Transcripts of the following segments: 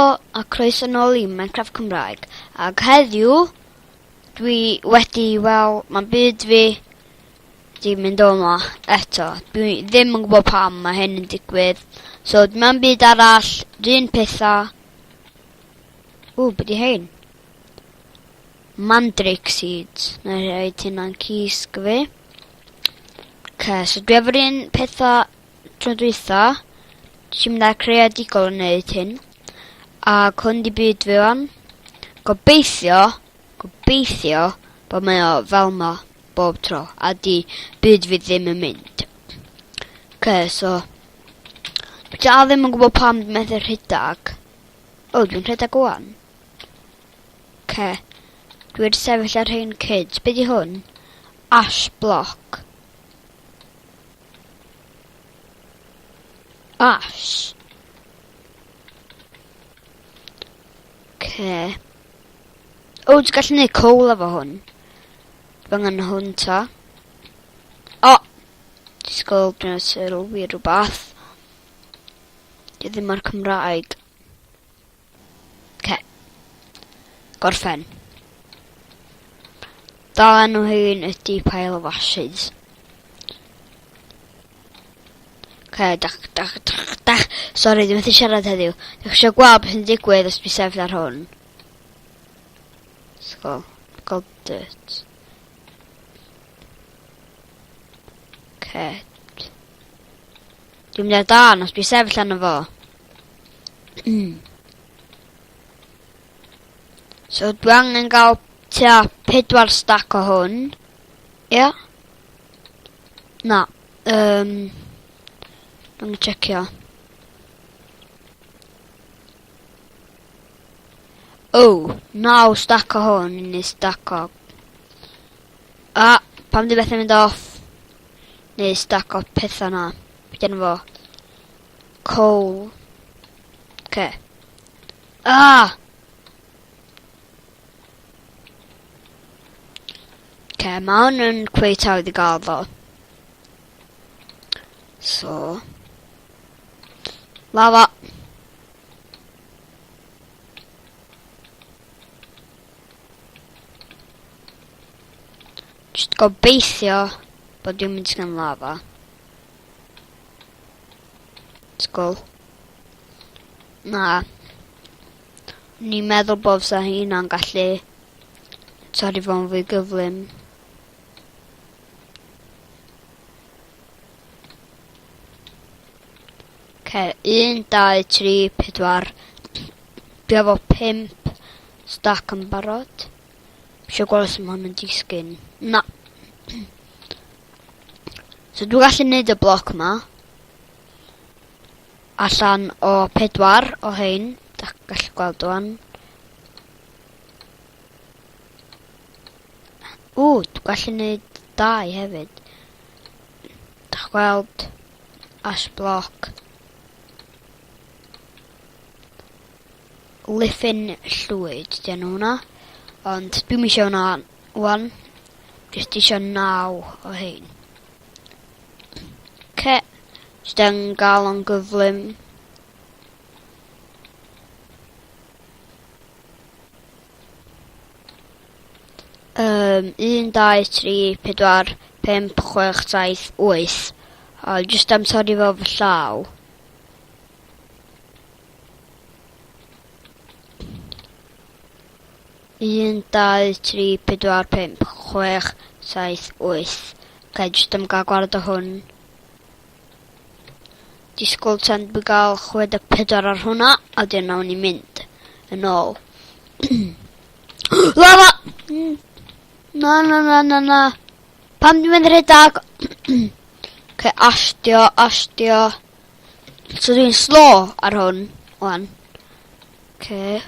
A croeso nôl i Minecraft Cymraeg. Ac heddiw, dwi wedi, mae byd fi di mynd o yma eto. Dwi ddim yn gwybod pam mae hyn yn digwydd. So, mae'n byd arall, rhywun pethau. Beth i hein? Mandrake seeds. Na rhaid hynna'n cysg fi. So dwi efo'r un pethau tro dwytha. Dwi'n mynd â creadigol yn neud hyn. Ac hwn di byd fi wan. Gobeithio bod mae o fel ma bob tro. A di byd fi ddim yn mynd. So dwi ddim yn gwybod pam dwi'n methu rhedag. Dwi'n rhedag wan. Dwi wedi sefyll ar hyn kids. Be di hwn? Ash block. Ash. Dwi'n gallu neud coal efo hwn. Fy ngan hwn ta. Disgwyl, dwi'n sylwi rhywbeth. Dwi ddim ar Cymraeg. Gorffen. Dal enw hyn ydi pile of ashes. Sori, dwi'n methu siarad heddiw. Dwi'n eisiau gweld beth sy'n digwydd os dwi'n sefyll ar hwn. Gold dirt. Dwi'n mynd ar dan os dwi'n sefyll arno fo. So dwi angen gael tua 4 stack o hwn. Ia? Na. Dwi'n checio. 9 stack o hwn i ni stack o. Pam di beth yn mynd off? Neu stack o pethau na. Beth yn fo? Coal. Mae hwn yn cweit hawdd i gael ddo. So. Lava. Just gobeithio bod dwi'n mynd gan lava. Sgol. Na. Ni'n meddwl bod sa hynna'n gallu torri fo'n fwy gyflym. Okay, 1, 2, 3, 4. Dwi efo 5 stack yn barod. Eisiau gweld os mae hwn yn disgyn. Na. So dwi'n gallu neud y bloc yma. Allan o 4 o hein. Dach gallu gweld o'n. Dwi'n gallu neud 2 hefyd. Dach gweld ash block. Liffin llwyd, dyn hwnna. Ond dwi'n eisiau hwnna wan. Just eisiau 9 o hein. Just yn gael o'n gyflym. Um, 1, 2, 3, 4, 5, 6, 7, 8. Just am torri fo fy llaw. 1, 2, 3, 4, 5, 6, 7, 8. Jyst am gael gwared o hwn. Disgwyl tan dwi gael 64 ar hwnna, a dyn nawn ni mynd yn ôl. Lava! Na. Pam dwi'n mynd rhedag? Ashtio. So dwi'n slow ar hwn, wan. Dwi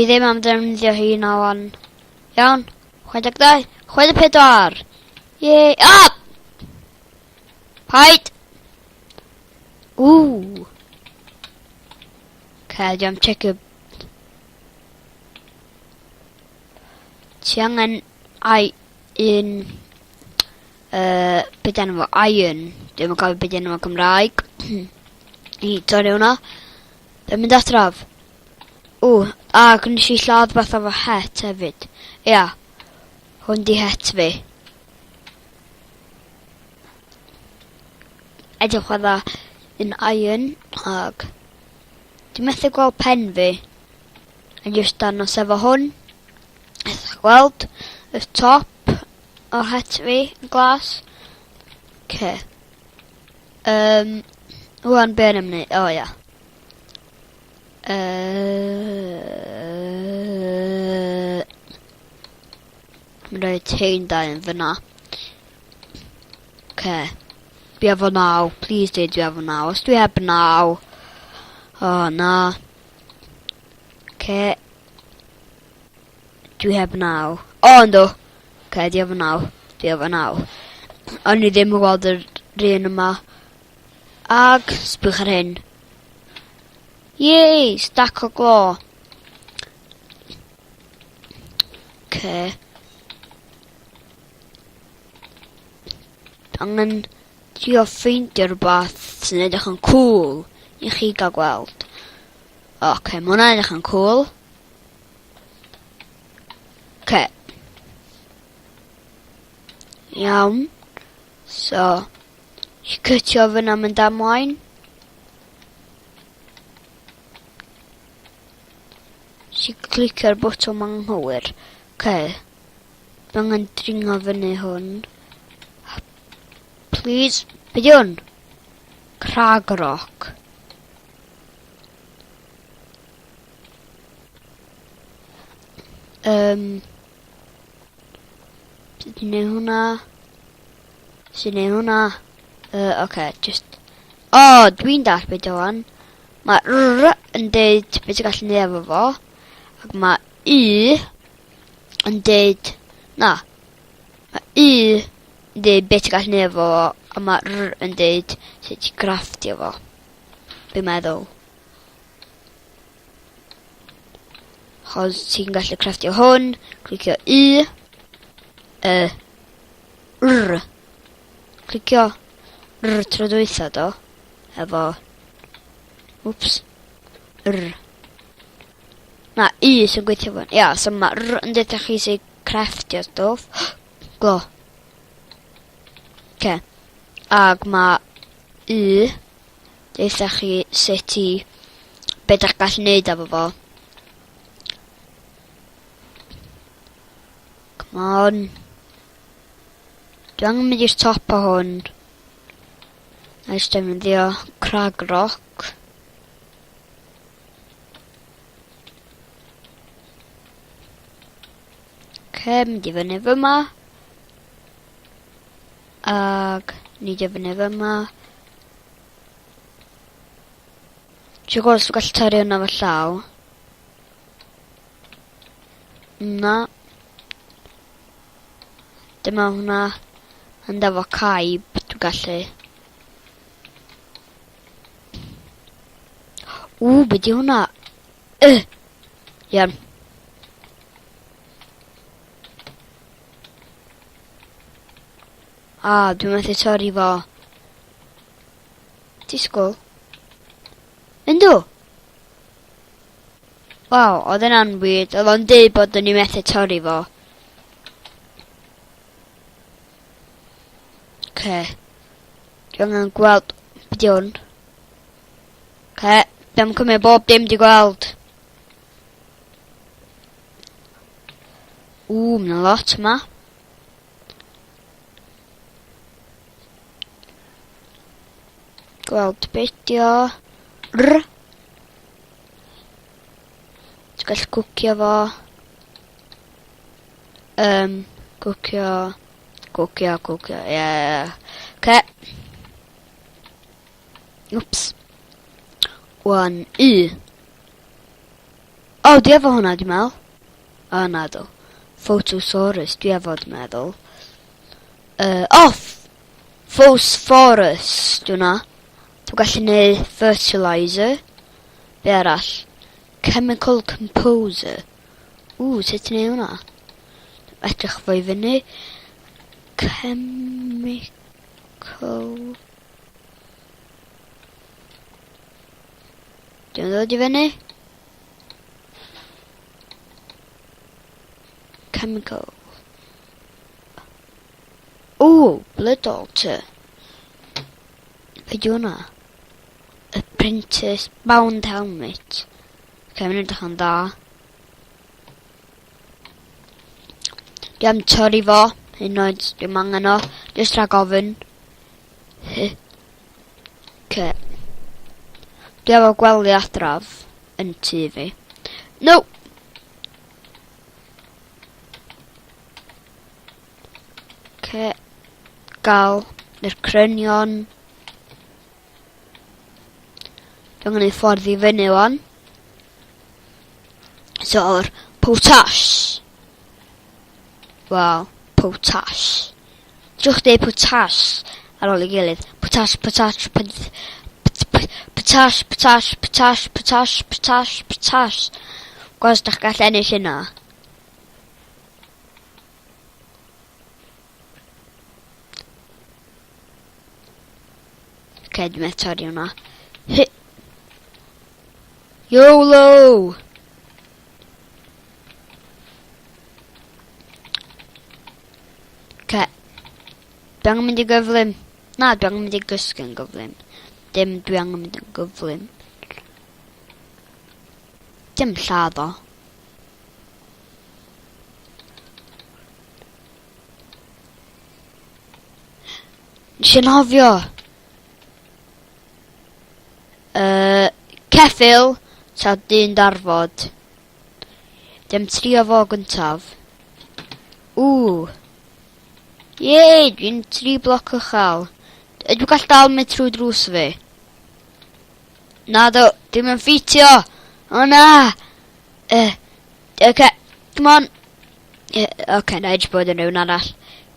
ddim am defnyddio hi na wan. Iawn, 62, 64. Yay, Paid! Dwi am checio. Ti angen beth enw fo, iron. Dwi'n yn cofio beth enw fo Cymraeg. I torri hwnna. Dwi'n mynd atraf. Ac nes i lladd beth efo het hefyd. Ia, hwn di het fi. Edrych fydda yn iron, ac dwi'n methu gweld pen fi. A just danos efo hwn. Ydych gweld y top o'r het fi yn glas. Oce. Wan be yn ymwneud? O ia. Mae'n rhaid tein da yn fyna. Oce. Dwi efo 9. Please dwi efo 9. Os dwi heb 9. O na. Oce. Dwi heb 9. O ynddo. Oce, dwi efo 9. Dwi efo 9. O'n i ddim yn gweld yr un yma. Ag, sbwch ar hyn. Yay, stack o glo. Oce. Angen trio ffeindio rhywbeth sy'n edrych yn cool i chi gael gweld. Oce, mae hwnna'n edrych yn cool. Oce. Iawn. So, i cytio fyna mynd amlaen. Si clicio'r bwtwm anghywir. Oce. Dwi angen dringo fyny hwn. Please. Be di hwn? Crag rock. Sut ni'n neud hwnna? Sy'n neud hwnna? Oce, just... O, dwi'n dall beth o'n. Mae R yn deud beth ti'n gallu neud efo fo. Ac mae I yn deud... Na. Mae I yn deud beth ti'n gallu neud efo fo. A mae R yn deud sut ti'n graftio fo. Dwi'n meddwl. Chos ti'n gallu craftio hwn. Clicio I. R. Clicio R tro dwytha do. Efo... Whoops. R. Na, I sy'n gweithio fan. Ia, so mae R yn dweud chi sy'n craftio stwff. Go. Oce. Ag mae I dweud chi sut i beth a'ch gallu neud efo fo. Come on. Dwi angen mynd i'r top o hwn. A just defnyddio crag rock. Oce, mynd i fyny fyma. Ag neidio fyny fyma. Ti'n gwybod os dwi'n gallu torri hwnna fo llaw? Na. Dyma hwnna yn efo caib, dwi'n gallu. Be di hwnna? Iawn. Dwi'n methu torri fo. Disgwyl. Yndw? Waw, oedd yna'n weird. Oedd o'n deud bod o'n i methu torri fo. Oce. Dwi angen gweld be di hwn. Oce. Dwi'n cymryd bob dim di gweld. Mae'n lot yma. Gweld bedio. R. Ti'n gallu cwcio fo. Cwcio. Yeah. Oce. Oops. 1, I. Dwi efo hwnna, dwi'n meddwl. Na do. Photosaurus, dwi efo, dwi'n meddwl. Phosphorus, dwi'n na. Dwi'n gallu neud fertilizer. Be arall? Chemical composer. Sut ti'n neud hwnna? Edrych fo i fyny. Chemical... Dwi'n ddod i fyny. Chemical. Ooh, blood altar. Be di hwnna? Apprentice bound helmet. Mae'n edrych yn dda. Dwi am torri fo. Hyn oed, dwi'n angen o. Just rhag ofyn. Dwi efo gwely adraf yn tŷ fi. No! Gal i'r crynion. Dwi'n gwneud ffordd i fyny wan. So'r potash. Wow, potash. Drwch deud potash ar ôl I gilydd. Potash, potash, potash, potash, potash, potash, potash, potash. Gwas dach gall ennill hynna. Dwi'n meddwl torri hwnna. YOLO! Dwi angen mynd I gyflym. Na, dwi angen mynd I gysgu yn gyflym. Dim dwi angen mynd yn gyflym. Dim lladdo. Nes i'n hofio. Ceffyl, ta dyn darfod. Dim trio fo gyntaf. Yey, dwi'n 3 bloc uchel. Ydw gall dal mynd trwy drws fi? Na do, dim yn ffitio. O na. Come on. Na edrych bod yn rhywun arall.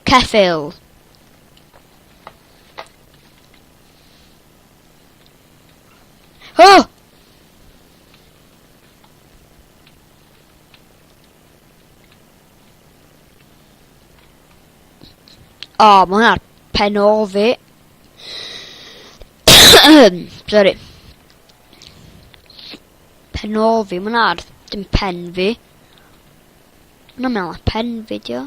Ceffyl. Ma' hwnna'r pen o fi. Sorry. Pen o fi, ma' hwnna'r dim pen fi. Hwnna'n meddwl pen fi, dio.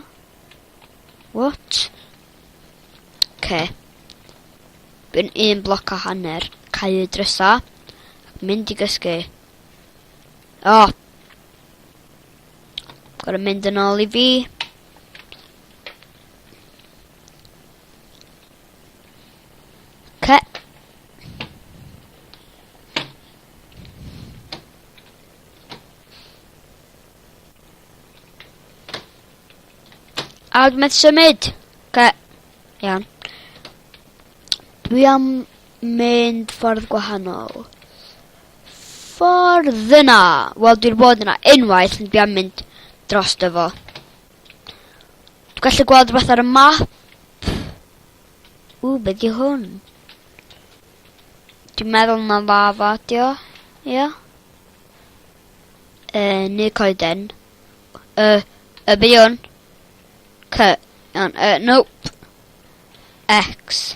What? By'n 1 bloc a hanner. Cau y drysa. Mynd I gysgu. Gor'o mynd yn ôl I fi. A dwi'n meddwl symud. Iawn. Dwi am mynd ffordd gwahanol. Ffordd yna. Wel, dwi'n bod yna unwaith, ond dwi am mynd dros fo. Dwi'n gallu gweld rhywbeth ar y map. Be di hwn? Dwi'n meddwl na lava, dio. Ia. Neu coeden. Be di hwn? Nope. X.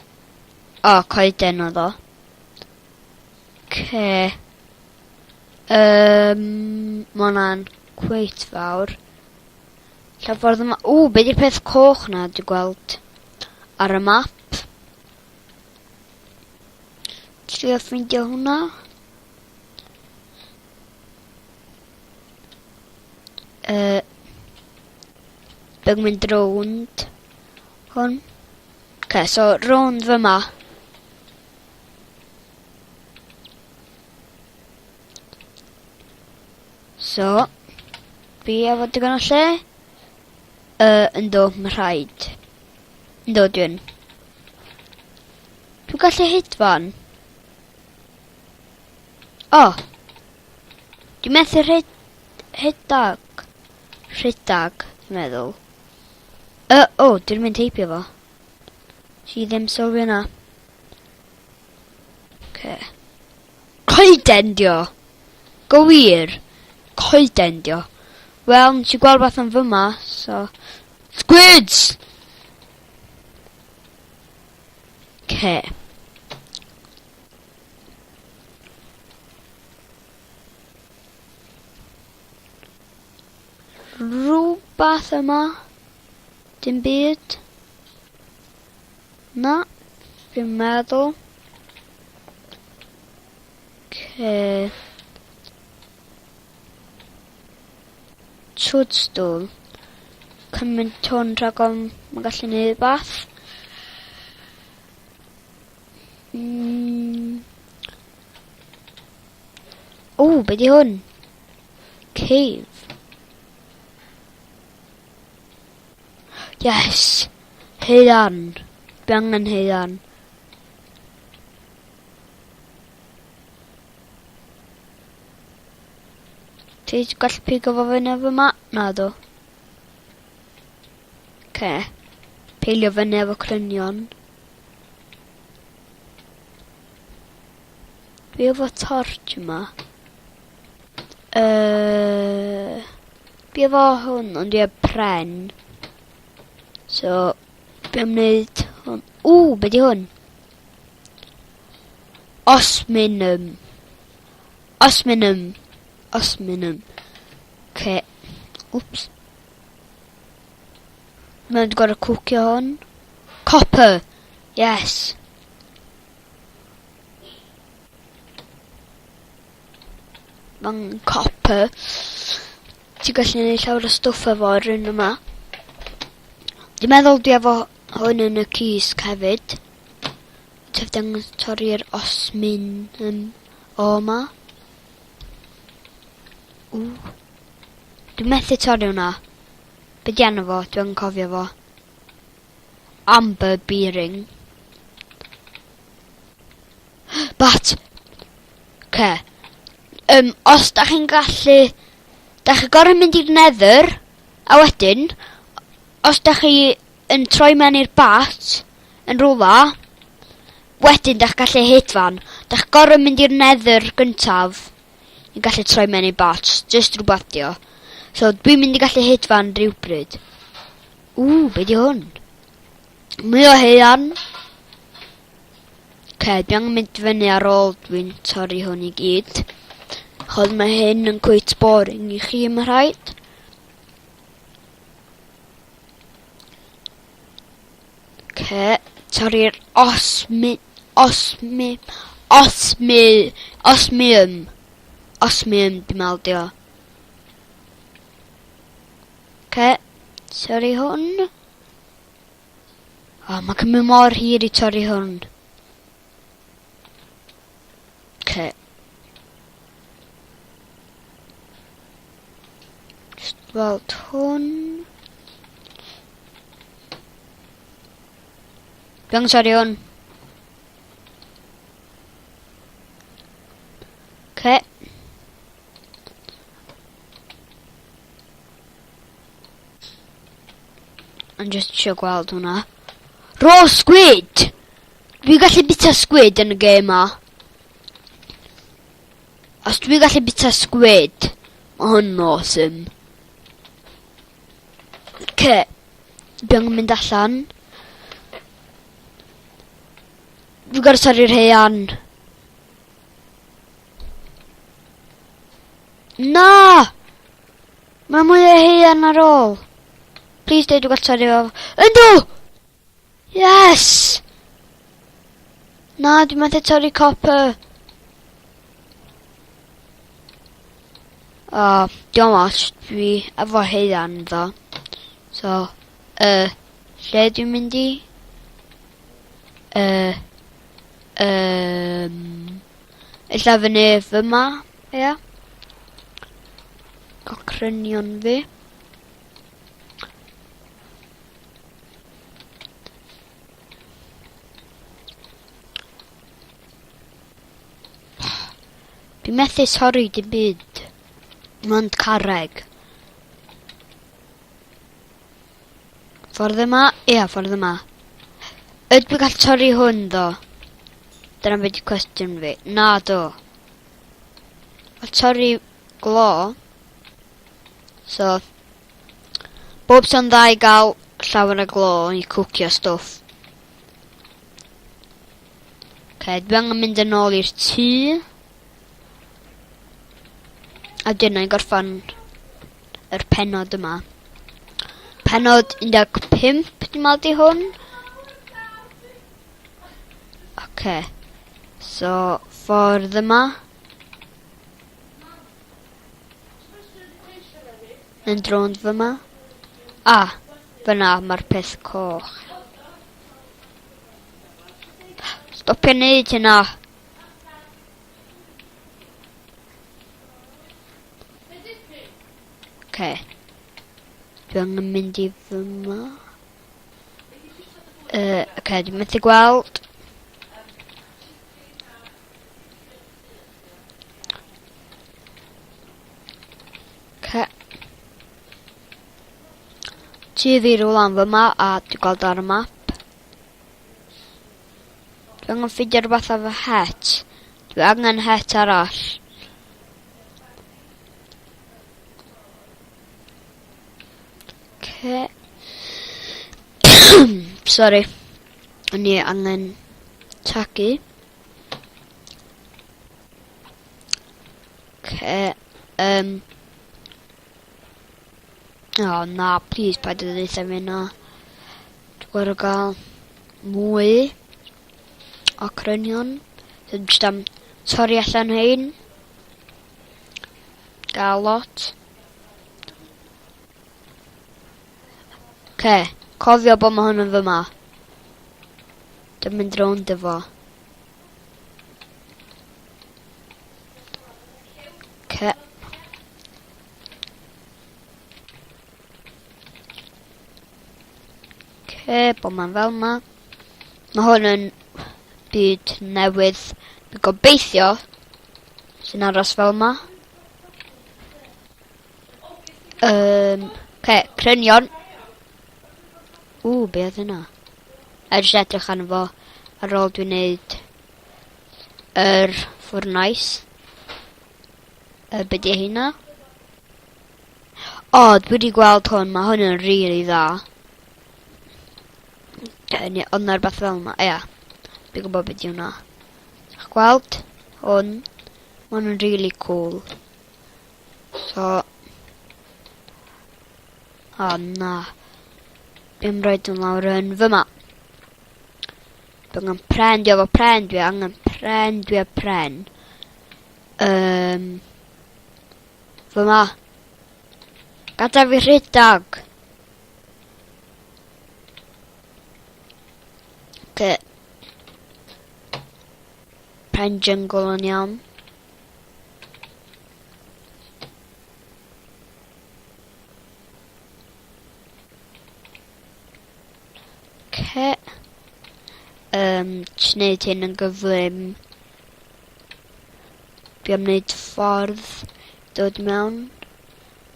Coeden oedd o. Ma' hwnna'n cweit fawr. Lla ffordd yma. Be di'r peth coch na dwi'n gweld ar y map? Trio ffindio hwnna. Bydd mynd rownd hwn. So rownd fyma. So, fi efo digon o lle. Ynddo, mae rhaid. Ynddo, dwi'n gallu hedfan. Dwi'n methu rhedag, dwi'n meddwl. Dwi'n mynd heibio fo. Si ddim sylwi yna. Coeden dio. Gywir. Coeden dio. Wel, nes I gweld beth yn fyma, so... Squids! rhywbeth yma? Dim byd? Na, dwi'n meddwl. Toadstool. Cymryd hwn rhag o'n ma'n gallu neud bath. Be di hwn? Cave. Yes! Haearn. Dwi angen haearn. Ti'n gallu pigo fo fyny efo yma? Na do. Peilio fyny efo crynion. Dwi efo torch yma. Dwi efo hwn, ond dwi efo pren. So, dwi am wneud hwn. Be di hwn? Osminum. Oops. Mae'n gorau cwcio hwn. Copper. Yes. Mae'n copper. Ti'n gallu neud llawer o stwff efo rhywun yma. Dwi'n meddwl dwi efo hwn yn y cysg hefyd. Ti'n angen torri'r osminum o yma. Dwi'n methu torri hwnna. Be di enw fo? Dwi'n cofio fo. Amber bearing. Bat! Os da chi'n gallu... Da chi gorau mynd i'r nether, a wedyn, os da chi yn troi mewn i'r bat, yn rhywle, wedyn da chi gallu hedfan. Da chi gorau mynd i'r nether gyntaf, i'n gallu troi mewn i'r bat, just rhywbeth dio. So, dwi'n mynd i gallu hedfan rhywbryd. Be di hwn? Mwy o haearn. Dwi angen mynd fyny ar ôl dwi'n torri hwn i gyd. Chod mae hyn yn quite boring i chi yma rhaid. Torri'r osmium dwi'n meddwl dio. Torri hwn. Mae cymryd mor hir i torri hwn. Just weld hwn. Dwi'n torri hwn. Yn just isio gweld hwnna. Raw squid! Dwi'n gallu bita squid yn y game ma. Os dwi'n gallu bita squid, mae hwn awesome. Dwi'n mynd allan. Dwi'n gorau torri'r haearn. Na! Mae mwy o haearn ar ôl. Please deud dwi'n gallu torri o. Yndw! Yes! Na, dwi'n methu torri copper. Diolch mas, dwi efo haearn ddo. So, lle dwi'n mynd i? Illa fyny fyma, ia? Gael crynion fi. Dwi'n methu torri dim byd. Mond carreg. Ffordd yma? Ia, ffordd yma. Ydw i'n gallu torri hwn ddo? Dyna beth yw cwestiwn fi. Na do. A torri glo. So, bob son dda i gael llawer o glo i cwcio stwff. Dwi angen mynd yn ôl i'r tŷ. A dyna i gorffan yr pennod yma. Pennod 15, dwi'n meddwl di hwn. Oce. So, ffordd yma. Yn drond fyma. Fyna mae'r peth coch. Stopio neud hynna. Oce. Dwi angen mynd i fyma. Oce, dwi'n methu gweld. Oce. Ti fi rôl am fyma a dwi'n gweld ar y map. Dwi angen ffidio rhywbeth efo het. Dwi angen het arall. Oce. Sorry. O'n i angen tagu. Oce. Na, please, paid o ddeitha fi na. Dwi'n gorau gael mwy o crynion. So dwi'n just am torri allan hein. Gael lot. Oce, cofio bod mae hwn yn fyma. Dwi'n mynd rownd efo. Oce. Bod ma'n fel yma. Mae hwn yn byd newydd. Dwi'n gobeithio sy'n aros fel yma. Crynion. Be oedd hynna? Jyst edrych arno fo ar ôl dwi'n neud yr ffwrnais. Be di hynna? Dwi wedi gweld hwn. Mae hwn yn rili dda. Ond na rhywbeth fel yma. Dwi'n gwybod beth yw hwnna. Ydych gweld? Hwn. Mae hwn yn really cool. So. Na. Dwi'n rhoid yn lawr yn fyma. Dwi angen pren. Dwi efo pren. Dwi angen pren. Dwi efo pren. Fyma. Gada fi rhedag. Pren jungle yn iawn. Jyst neud hyn yn gyflym. Dwi am neud ffordd dod mewn.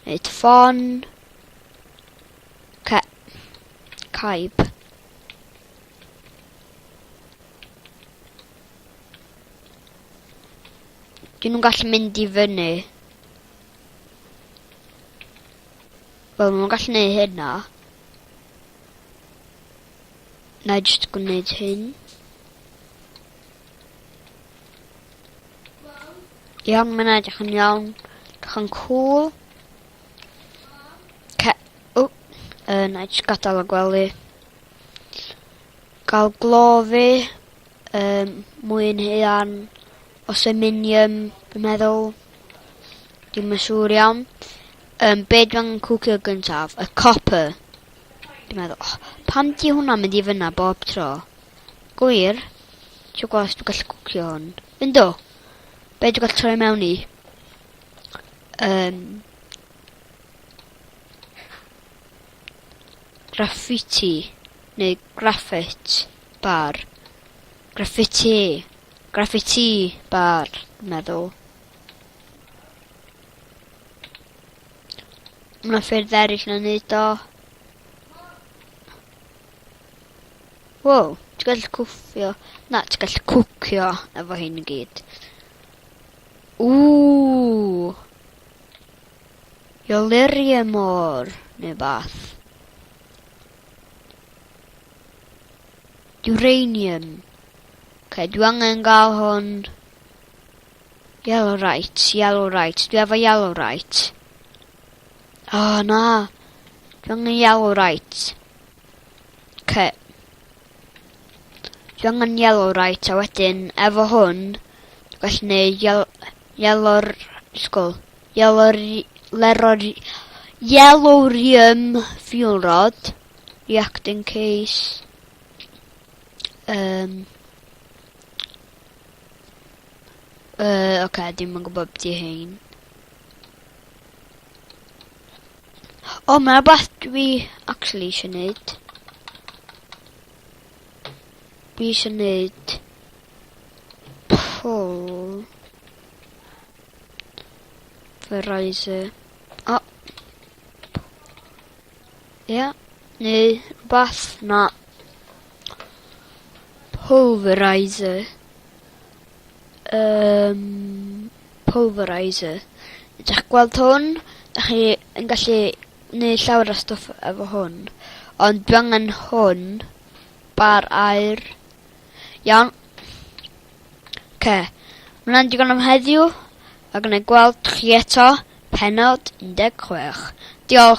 Neud ffon. Caib. Dyn nhw'n gallu mynd i fyny. Wel, nhw'n gallu neud hynna. Na i jyst gwneud hyn. Iawn, mae'n edrych yn iawn. Edrych yn cool. Na i jyst gadael y gwely. Gael glofi. Mwy yn huan. O aluminium, dwi'n meddwl. Dwi'n siŵr iawn. Be dwi'n cwcio gyntaf? Y copper. Dwi'n meddwl, pam di hwnna mynd i fyna bob tro? Gwir? Ti'n gwybod os dwi'n gallu cwcio hwn? Fyndo? Be dwi'n gallu troi mewn i? Graffiti. Neu graffit bar. Graffiti. Graffiti bar, dwi'n meddwl. Mae'n ffyrdd eraill na neud o. Wow, ti'n gallu cwffio. Na, ti'n gallu cwcio efo hyn i gyd. Illyrium ore, neu bath. Uranium. Dwi angen gael hwn. Yellowite. Dwi efo yellowite. O, na. Dwi angen yellow right. Okay. Dwi angen yellow right, a wedyn, efo hwn, dwi'n gallu neud yellowrium fuel rod, reacting case, okay, dim yn gwybod beth i hein. O, mae rhywbeth dwi actually eisiau neud. Dwi eisiau neud pulverizer. O. Ia, neu rhywbeth na. Pulverizer. Pulverizer. Ydych gweld hwn? Dych chi yn gallu neud llawer o stwff efo hwn. Ond dwi angen hwn. Bar air. Iawn. Hwna'n digon am heddiw. A gwneud gweld chi eto Pennod 16. Diolch.